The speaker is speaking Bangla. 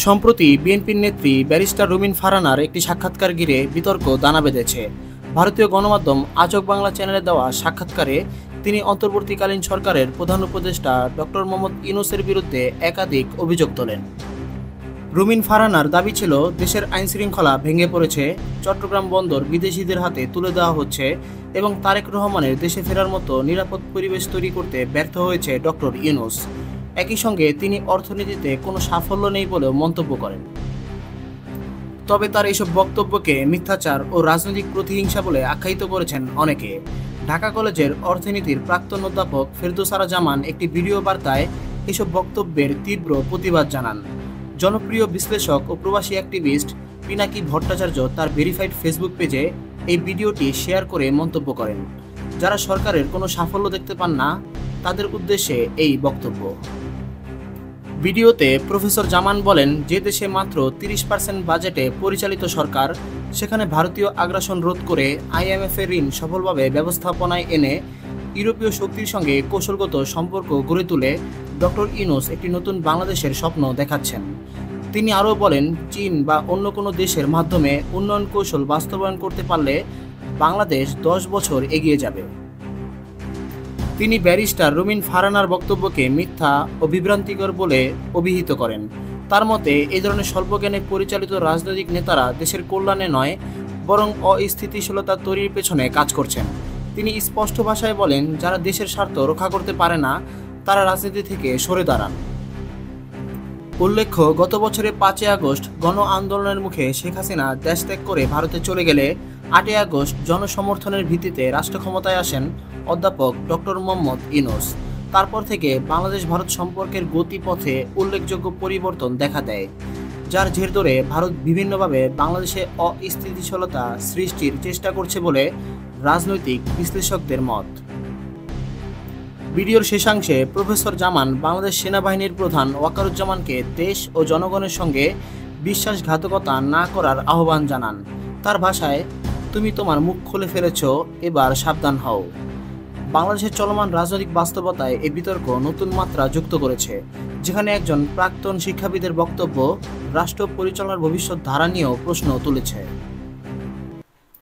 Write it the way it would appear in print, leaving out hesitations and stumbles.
সম্প্রতি বিএনপির নেত্রী ব্যারিস্টার রুমিন ফারহানার একটি সাক্ষাৎকার ঘিরে বিতর্ক দানা বেঁধেছে। ভারতীয় গণমাধ্যম আজক বাংলা চ্যানেলে দেওয়া সাক্ষাৎকারে তিনি অন্তর্বর্তীকালীন সরকারের প্রধান উপদেষ্টা ডক্টর মোহাম্মদ ইউনূসের বিরুদ্ধে একাধিক অভিযোগ তোলেন। রুমিন ফারহানার দাবি ছিল, দেশের আইনশৃঙ্খলা ভেঙে পড়েছে, চট্টগ্রাম বন্দর বিদেশিদের হাতে তুলে দেওয়া হচ্ছে এবং তারেক রহমানের দেশে ফেরার মতো নিরাপদ পরিবেশ তৈরি করতে ব্যর্থ হয়েছে ডক্টর ইউনূস। একই সঙ্গে তিনি অর্থনীতিতে কোনো সাফল্য নেই বলেও মন্তব্য করেন। তবে তার এসব বক্তব্যকে মিথ্যাচার ও রাজনৈতিক প্রতিহিংসা বলে আখ্যায়িত করেছেন অনেকে। ঢাকা কলেজের অর্থনীতির প্রাক্তন অধ্যাপক ফেরদৌস জামান একটি ভিডিও বার্তায় এসব বক্তব্যের তীব্র প্রতিবাদ জানান। জনপ্রিয় বিশ্লেষক ও প্রবাসী অ্যাক্টিভিস্ট পিনাকি ভট্টাচার্য তার ভেরিফাইড ফেসবুক পেজে এই ভিডিওটি শেয়ার করে মন্তব্য করেন, যারা সরকারের কোনো সাফল্য দেখতে পান না তাদের উদ্দেশ্যে এই বক্তব্য। ভিডিওতে প্রফেসর জামান বলেন, যে দেশে মাত্র 30% বাজেটে পরিচালিত সরকার, সেখানে ভারতীয় আগ্রাসন রোধ করে IMF-এর ঋণ সফলভাবে ব্যবস্থাপনায় এনে ইউরোপীয় শক্তির সঙ্গে কৌশলগত সম্পর্ক গড়ে তুলে ডক্টর ইউনূস একটি নতুন বাংলাদেশের স্বপ্ন দেখাচ্ছেন। তিনি আরও বলেন, চীন বা অন্য কোনো দেশের মাধ্যমে উন্নয়ন কৌশল বাস্তবায়ন করতে পারলে বাংলাদেশ 10 বছর এগিয়ে যাবে। তিনি ব্যারিস্টার রুমিন ফারহানার বক্তব্যকে মিথ্যা ও বিভ্রান্তিকর বলে অভিহিত করেন। তার মতে, এই ধরনের স্বল্পজ্ঞানে পরিচালিত রাজনৈতিক নেতারা দেশের কল্যাণে নয়, বরং অস্থিতিশীলতা তৈরির পেছনে কাজ করছেন। তিনি স্পষ্ট ভাষায় বলেন, যারা দেশের স্বার্থ রক্ষা করতে পারে না তারা রাজনীতি থেকে সরে দাঁড়ান। উল্লেখ্য, গত বছরের 5 আগস্ট গণ আন্দোলনের মুখে শেখ হাসিনা দেশ ত্যাগ করে ভারতে চলে গেলে 8 আগস্ট জনসমর্থনের ভিত্তিতে রাষ্ট্র ক্ষমতায় আসেন অধ্যাপক ডক্টর মোহাম্মদ ইউনূস। তারপর থেকে বাংলাদেশ ভারত সম্পর্কের গতিপথে উল্লেখযোগ্য পরিবর্তন দেখা দেয়, যার জের ধরে ভারত বিভিন্নভাবে বাংলাদেশে অস্থিতিশীলতা সৃষ্টির চেষ্টা করছে বলে রাজনৈতিক বিশ্লেষকদের মত। ভিডিওর শেষাংশে প্রফেসর জামান বাংলাদেশ সেনাবাহিনীর প্রধান ওয়াকারুজ্জামানকে দেশ ও জনগণের সঙ্গে বিশ্বাসঘাতকতা না করার আহ্বান জানান। তার ভাষায়, তুমি তোমার মুখ খুলে ফেলেছ, এবার সাবধান হও। বাংলাদেশের চলমান রাজনৈতিক বাস্তবতায় এই বিতর্ক নতুন মাত্রা যুক্ত করেছে, যেখানে একজন প্রাক্তন শিক্ষাবিদের বক্তব্য রাষ্ট্র পরিচালনার ভবিষ্যৎ ধারা নিয়েও প্রশ্ন তুলেছে।